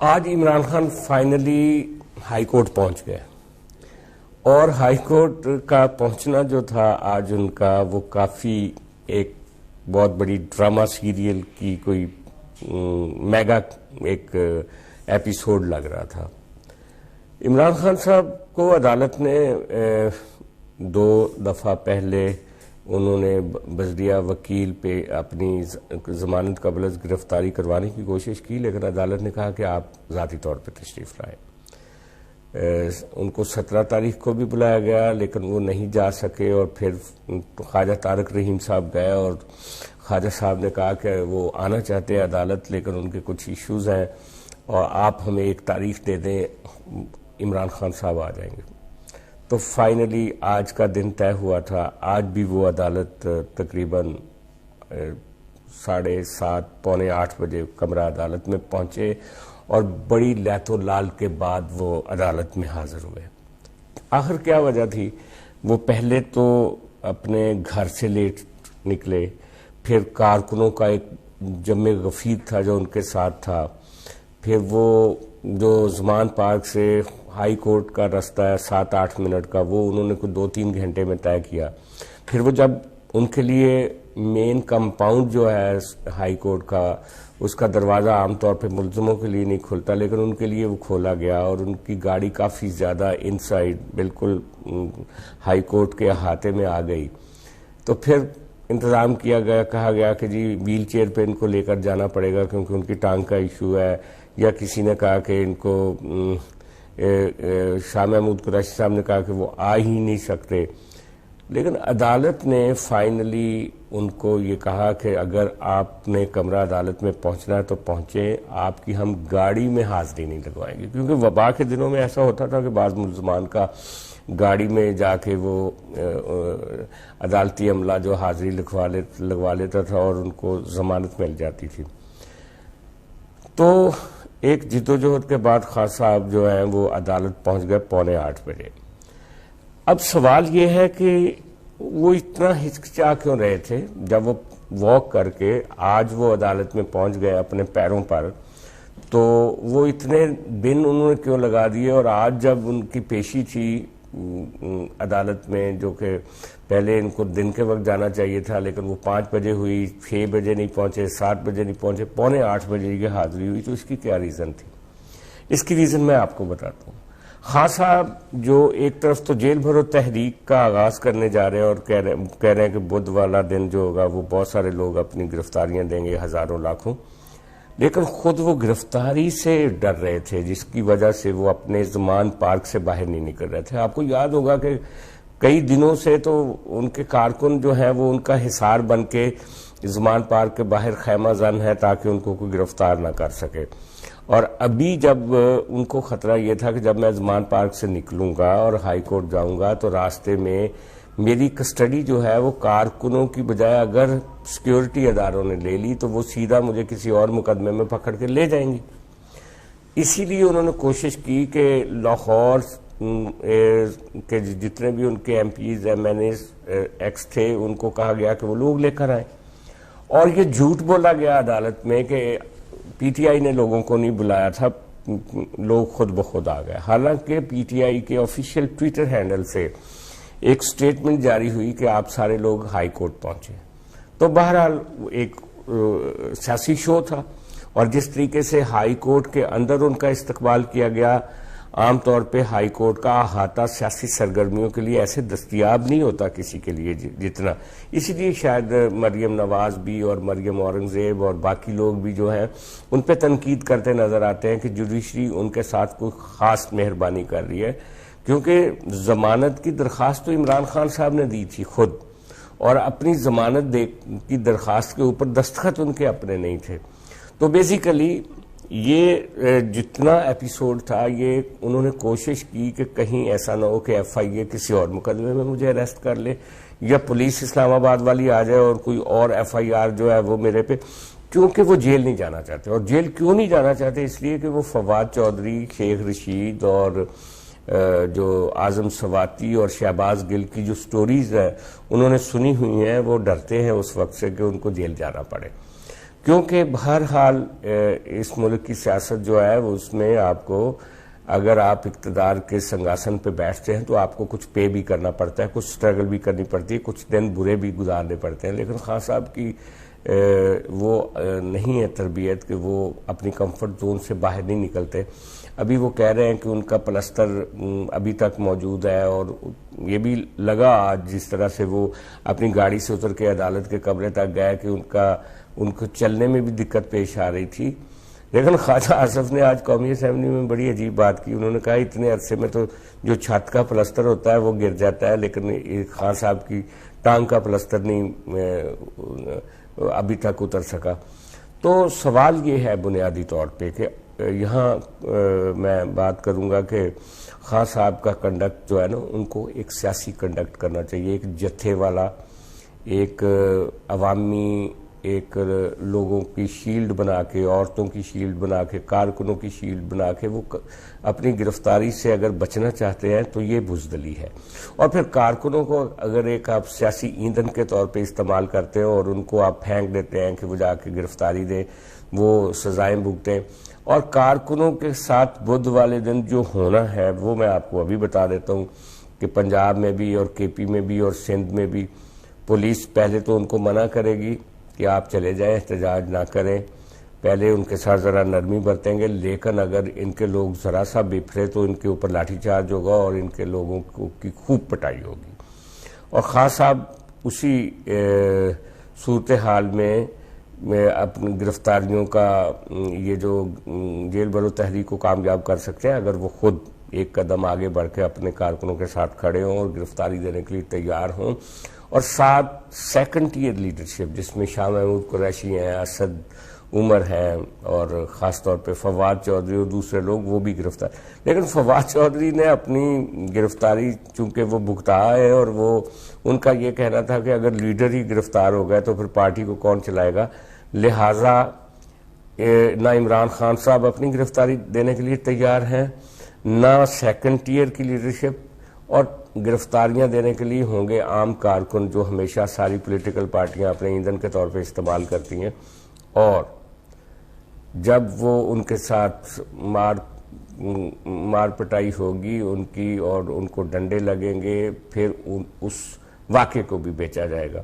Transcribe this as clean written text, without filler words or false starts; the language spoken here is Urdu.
آج Imran Khan finally high court پہنچ گئے اور ہائی کورٹ کا پہنچنا جو تھا آج ان کا وہ کافی ایک بہت بڑی ڈرامہ سیریل کی کوئی میگا ایک ایپیسوڈ لگ رہا تھا. عمران خان صاحب کو عدالت نے 2 دفعہ پہلے انہوں نے بذریعہ وکیل پہ اپنی ضمانت قبل از گرفتاری کروانے کی کوشش کی، لیکن عدالت نے کہا کہ آپ ذاتی طور پہ تشریف لائیں. ان کو 17 تاریخ کو بھی بلایا گیا لیکن وہ نہیں جا سکے، اور پھر خواجہ طارق رحیم صاحب گئے اور خواجہ صاحب نے کہا کہ وہ آنا چاہتے ہیں عدالت لیکن ان کے کچھ ایشوز ہیں اور آپ ہمیں ایک تاریخ دے دیں، عمران خان صاحب آ جائیں گے. تو فائنلی آج کا دن طے ہوا تھا. آج بھی وہ عدالت تقریباً 7:30 پونے 8 بجے کمرہ عدالت میں پہنچے اور بڑی لیت و لال کے بعد وہ عدالت میں حاضر ہوئے. آخر کیا وجہ تھی؟ وہ پہلے تو اپنے گھر سے لیٹ نکلے، پھر کارکنوں کا ایک جمع غفیر تھا جو ان کے ساتھ تھا، پھر وہ جو زمان پارک سے ہائی کورٹ کا رستہ ہے 7-8 منٹ کا، وہ انہوں نے کوئی 2-3 گھنٹے میں طے کیا. پھر وہ جب ان کے لیے مین کمپاؤنڈ جو ہے ہائی کورٹ کا، اس کا دروازہ عام طور پہ ملزموں کے لیے نہیں کھلتا لیکن ان کے لیے وہ کھولا گیا اور ان کی گاڑی کافی زیادہ انسائیڈ بالکل ہائی کورٹ کے احاطے میں آ گئی. تو پھر انتظام کیا گیا، کہا گیا کہ جی ویل چیئر پہ ان کو لے کر جانا پڑے گا کیونکہ ان کی ٹانگ کا ایشو ہے، یا کسی نے کہا کہ ان کو شاہ محمود قریشی صاحب نے کہا کہ وہ آ ہی نہیں سکتے. لیکن عدالت نے فائنلی ان کو یہ کہا کہ اگر آپ نے کمرہ عدالت میں پہنچنا ہے تو پہنچے، آپ کی ہم گاڑی میں حاضری نہیں لگوائیں گے، کیونکہ وبا کے دنوں میں ایسا ہوتا تھا کہ بعض ملزمان کا گاڑی میں جا کے وہ عدالتی عملہ جو حاضری لگوا لیتا تھا اور ان کو ضمانت مل جاتی تھی. تو ایک جدوجہد کے بعد خان صاحب جو ہیں وہ عدالت پہنچ گئے پونے 8 بجے. اب سوال یہ ہے کہ وہ اتنا ہچکچا کیوں رہے تھے جب وہ واک کر کے آج وہ عدالت میں پہنچ گئے اپنے پیروں پر، تو وہ اتنے دن انہوں نے کیوں لگا دیے؟ اور آج جب ان کی پیشی تھی عدالت میں، جو کہ پہلے ان کو دن کے وقت جانا چاہیے تھا لیکن وہ 5 بجے ہوئی، 6 بجے نہیں پہنچے، 7 بجے نہیں پہنچے، پونے 8 بجے کی حاضری ہوئی. تو اس کی کیا ریزن تھی؟ اس کی ریزن میں آپ کو بتاتا ہوں. خان صاحب جو ایک طرف تو جیل بھرو تحریک کا آغاز کرنے جا رہے ہیں اور کہہ رہے ہیں کہ بدھ والا دن جو ہوگا وہ بہت سارے لوگ اپنی گرفتاریاں دیں گے، ہزاروں لاکھوں، لیکن خود وہ گرفتاری سے ڈر رہے تھے جس کی وجہ سے وہ اپنے زمان پارک سے باہر نہیں نکل رہے تھے. آپ کو یاد ہوگا کہ کئی دنوں سے تو ان کے کارکن جو ہیں وہ ان کا حصار بن کے زمان پارک کے باہر خیمہ زن ہے تاکہ ان کو کوئی گرفتار نہ کر سکے. اور ابھی جب ان کو خطرہ یہ تھا کہ جب میں زمان پارک سے نکلوں گا اور ہائی کورٹ جاؤں گا تو راستے میں میری کسٹڈی جو ہے وہ کارکنوں کی بجائے اگر سیکیورٹی اداروں نے لے لی تو وہ سیدھا مجھے کسی اور مقدمے میں پکڑ کے لے جائیں گی. اسی لیے انہوں نے کوشش کی کہ لاہور کے جتنے بھی ان کے MPs MNAs ایکس تھے ان کو کہا گیا کہ وہ لوگ لے کر آئیں، اور یہ جھوٹ بولا گیا عدالت میں کہ PTI نے لوگوں کو نہیں بلایا تھا، لوگ خود بخود آ گئے. حالانکہ PTI کے آفیشیل ٹویٹر ہینڈل سے ایک سٹیٹمنٹ جاری ہوئی کہ آپ سارے لوگ ہائی کورٹ پہنچے. تو بہرحال ایک سیاسی شو تھا، اور جس طریقے سے ہائی کورٹ کے اندر ان کا استقبال کیا گیا، عام طور پہ ہائی کورٹ کا احاطہ سیاسی سرگرمیوں کے لیے ایسے دستیاب نہیں ہوتا کسی کے لیے جتنا. اسی لیے شاید مریم نواز بھی اور مریم اورنگزیب اور باقی لوگ بھی جو ہیں ان پہ تنقید کرتے نظر آتے ہیں کہ جوڈیشری ان کے ساتھ کوئی خاص مہربانی کر رہی ہے، کیونکہ ضمانت کی درخواست تو عمران خان صاحب نے دی تھی خود، اور اپنی ضمانت کی درخواست کے اوپر دستخط ان کے اپنے نہیں تھے. تو بیسیکلی یہ جتنا ایپیسوڈ تھا یہ انہوں نے کوشش کی کہ کہیں ایسا نہ ہو کہ FIA کسی اور مقدمے میں مجھے اریسٹ کر لے، یا پولیس اسلام آباد والی آ جائے اور کوئی اور FIR جو ہے وہ میرے پہ، کیونکہ وہ جیل نہیں جانا چاہتے. اور جیل کیوں نہیں جانا چاہتے؟ اس لیے کہ وہ فواد چودھری، شیخ رشید اور جو اعظم سواتی اور شہباز گل کی جو سٹوریز ہیں انہوں نے سنی ہوئی ہیں، وہ ڈرتے ہیں اس وقت سے کہ ان کو جیل جانا پڑے. کیونکہ بہرحال اس ملک کی سیاست جو ہے وہ اس میں آپ کو اگر آپ اقتدار کے سنگاسن پہ بیٹھتے ہیں تو آپ کو کچھ پے بھی کرنا پڑتا ہے, کچھ سٹرگل بھی کرنی پڑتی ہے, کچھ دن برے بھی گزارنے پڑتے ہیں. لیکن خان صاحب کی وہ نہیں ہے تربیت کہ وہ اپنی کمفرٹ زون سے باہر نہیں نکلتے. ابھی وہ کہہ رہے ہیں کہ ان کا پلستر ابھی تک موجود ہے, اور یہ بھی لگا آج جس طرح سے وہ اپنی گاڑی سے اتر کے عدالت کے کمرے تک گئے کہ ان کو چلنے میں بھی دقت پیش آ رہی تھی. لیکن خواجہ آصف نے آج قومی اسمبلی میں بڑی عجیب بات کی. انہوں نے کہا اتنے عرصے میں تو جو چھت کا پلستر ہوتا ہے وہ گر جاتا ہے, لیکن خان صاحب کی ٹانگ کا پلستر نہیں ابھی تک اتر سکا. تو سوال یہ ہے بنیادی طور پہ کہ یہاں میں بات کروں گا کہ خان صاحب کا کنڈکٹ جو ہے نا, ان کو ایک سیاسی کنڈکٹ کرنا چاہیے, ایک جتھے والا, ایک عوامی, ایک لوگوں کی شیلڈ بنا کے, عورتوں کی شیلڈ بنا کے, کارکنوں کی شیلڈ بنا کے وہ اپنی گرفتاری سے اگر بچنا چاہتے ہیں تو یہ بزدلی ہے. اور پھر کارکنوں کو اگر ایک آپ سیاسی ایندھن کے طور پہ استعمال کرتے ہیں اور ان کو آپ پھینک دیتے ہیں کہ وہ جا کے گرفتاری دیں, وہ سزائیں بھگتیں, اور کارکنوں کے ساتھ بدھ والے دن جو ہونا ہے وہ میں آپ کو ابھی بتا دیتا ہوں کہ پنجاب میں بھی اور کے پی میں بھی اور سندھ میں بھی پولیس پہلے تو ان کو منع کرے گی کہ آپ چلے جائیں, احتجاج نہ کریں, پہلے ان کے ساتھ ذرا نرمی برتیں گے, لیکن اگر ان کے لوگ ذرا سا بپھرے تو ان کے اوپر لاٹھی چارج ہوگا اور ان کے لوگوں کی خوب پٹائی ہوگی. اور خان صاحب اسی صورتحال میں اپنی گرفتاریوں کا یہ جو جیل برو تحریک کو کامیاب کر سکتے ہیں اگر وہ خود ایک قدم آگے بڑھ کے اپنے کارکنوں کے ساتھ کھڑے ہوں اور گرفتاری دینے کے لیے تیار ہوں. اور ساتھ سیکنڈ ٹیئر لیڈرشپ جس میں شاہ محمود قریشی ہیں, اسد عمر ہیں, اور خاص طور پہ فواد چودھری اور دوسرے لوگ وہ بھی گرفتار. لیکن فواد چودھری نے اپنی گرفتاری چونکہ وہ بھگتا ہے, اور وہ ان کا یہ کہنا تھا کہ اگر لیڈر ہی گرفتار ہو گئے تو پھر پارٹی کو کون چلائے گا, لہٰذا نہ عمران خان صاحب اپنی گرفتاری دینے کے لیے تیار ہیں, نہ سیکنڈ ٹیئر کی لیڈرشپ, اور گرفتاریاں دینے کے لیے ہوں گے عام کارکن جو ہمیشہ ساری پولیٹیکل پارٹیاں اپنے ایندھن کے طور پہ استعمال کرتی ہیں. اور جب وہ ان کے ساتھ مار پٹائی ہوگی ان کی اور ان کو ڈنڈے لگیں گے, پھر اس واقعے کو بھی بیچا جائے گا.